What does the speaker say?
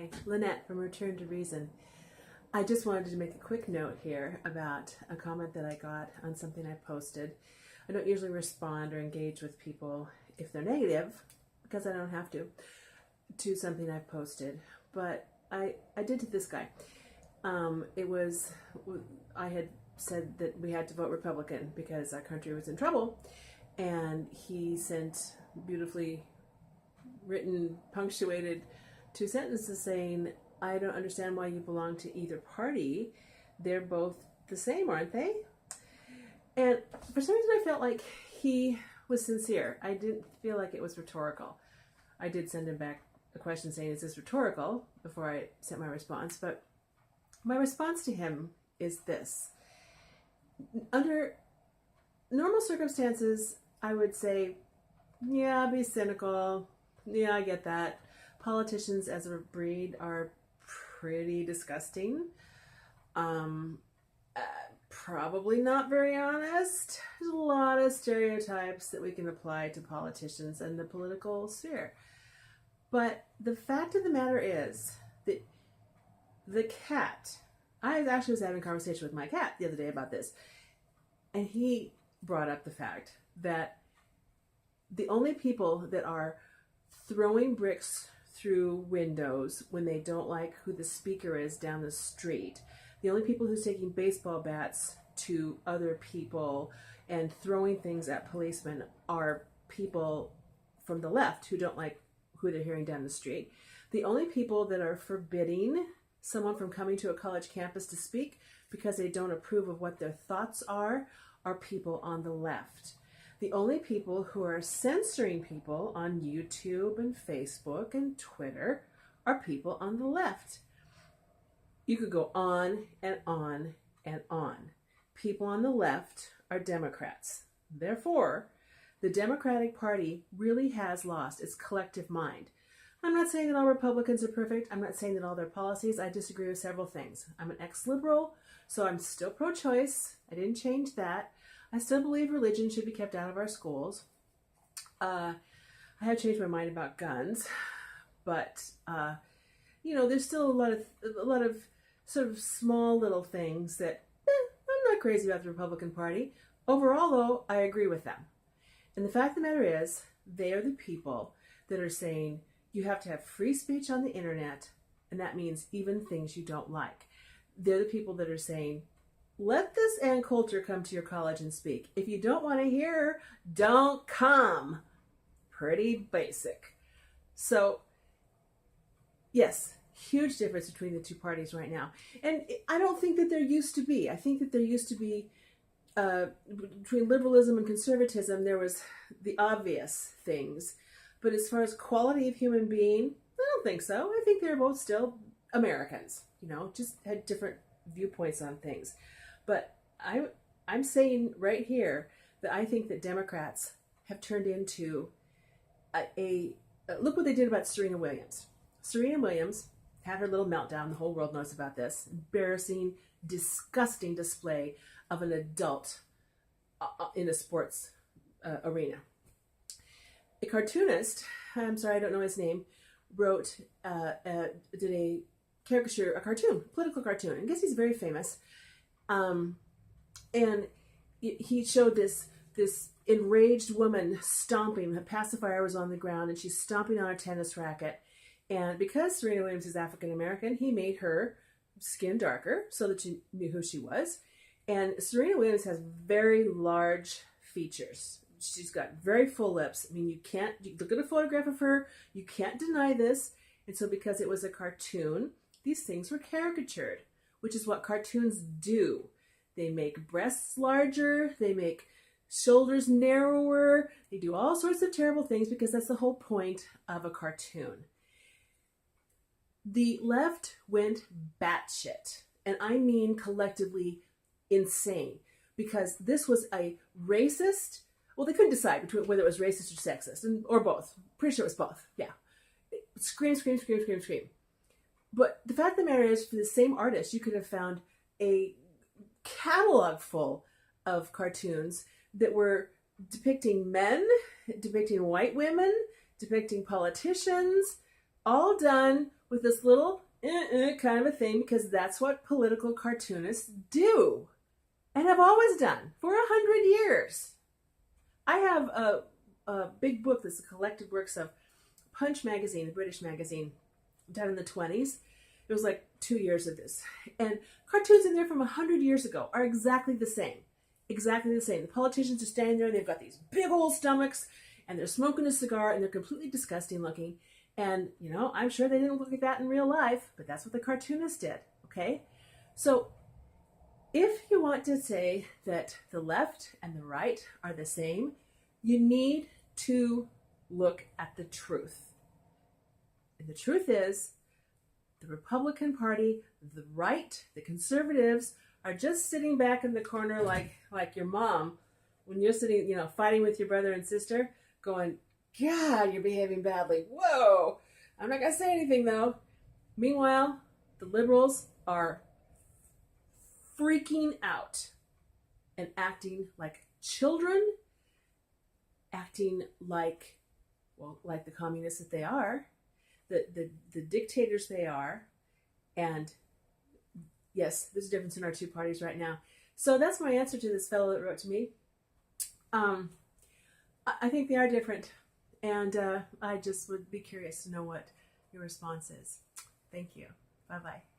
Hi, Lynette from Return to Reason. I just wanted to make a quick note here about a comment that I got on something I posted. I don't usually respond or engage with people if they're negative, because I don't have to something I've posted. But I did to this guy. I had said that we had to vote Republican because our country was in trouble, and he sent beautifully written, punctuated 2 sentences saying, I don't understand why you belong to either party. They're both the same, aren't they? And for some reason I felt like he was sincere. I didn't feel like it was rhetorical. I did send him back a question saying, is this rhetorical? Before I sent my response. But my response to him is this. Under normal circumstances, I would say, yeah, be cynical. Yeah, I get that. Politicians as a breed are pretty disgusting. Probably not very honest. There's a lot of stereotypes that we can apply to politicians and the political sphere. But the fact of the matter is that the cat, I actually was having a conversation with my cat the other day about this, and he brought up the fact that the only people that are throwing bricks through windows when they don't like who the speaker is down the street, the only people who's taking baseball bats to other people and throwing things at policemen are people from the left who don't like who they're hearing down the street. The only people that are forbidding someone from coming to a college campus to speak because they don't approve of what their thoughts are people on the left. The only people who are censoring people on YouTube and Facebook and Twitter are people on the left. You could go on and on and on. People on the left are Democrats. Therefore, the Democratic Party really has lost its collective mind. I'm not saying that all Republicans are perfect. I'm not saying that all their policies. I disagree with several things. I'm an ex-liberal, so I'm still pro-choice. I didn't change that. I still believe religion should be kept out of our schools. I have changed my mind about guns, but there's still a lot of sort of small little things that I'm not crazy about the Republican Party. Overall, though, I agree with them. And the fact of the matter is, they are the people that are saying you have to have free speech on the internet, and that means even things you don't like. They're the people that are saying, let this Ann Coulter come to your college and speak. If you don't want to hear, don't come. Pretty basic. So, yes, huge difference between the two parties right now. And I don't think that there used to be. I think that there used to be, between liberalism and conservatism, there was the obvious things. But as far as quality of human being, I don't think so. I think they're both still Americans, just had different viewpoints on things. But I'm saying right here that I think that Democrats have turned into look what they did about Serena Williams. Serena Williams had her little meltdown. The whole world knows about this. Embarrassing, disgusting display of an adult in a sports arena. A cartoonist, I'm sorry, I don't know his name, did a caricature, a cartoon, political cartoon. I guess he's very famous. And he showed this enraged woman stomping. Her pacifier was on the ground, and she's stomping on a tennis racket. And because Serena Williams is African American, he made her skin darker so that you knew who she was. And Serena Williams has very large features. She's got very full lips. I mean, you look at a photograph of her, you can't deny this. And so because it was a cartoon, these things were caricatured, which is what cartoons do. They make breasts larger, they make shoulders narrower, they do all sorts of terrible things because that's the whole point of a cartoon. The left went batshit, and I mean collectively insane, because this was a racist, well, they couldn't decide between whether it was racist or sexist, or both. Pretty sure it was both, yeah. Scream, scream, scream, scream, scream. But the fact of the matter is, for the same artist, you could have found a catalog full of cartoons that were depicting men, depicting white women, depicting politicians, all done with this little kind of a thing, because that's what political cartoonists do and have always done for 100 years. I have a big book that's a collected works of Punch magazine, a British magazine, done in the 20s. It was like 2 years of this. And cartoons in there from 100 years ago are exactly the same. Exactly the same. The politicians are standing there, and they've got these big old stomachs, and they're smoking a cigar, and they're completely disgusting looking. And, you know, I'm sure they didn't look like that in real life, but that's what the cartoonists did, okay? So if you want to say that the left and the right are the same, you need to look at the truth. And the truth is, the Republican Party, the right, the conservatives are just sitting back in the corner like your mom when you're sitting, you know, fighting with your brother and sister, going, God, you're behaving badly. Whoa! I'm not going to say anything, though. Meanwhile, the liberals are freaking out and acting like children, acting like, well, like the communists that they are, the dictators they are. And yes, there's a difference in our two parties right now. So that's my answer to this fellow that wrote to me. I think they are different. And I just would be curious to know what your response is. Thank you. Bye-bye.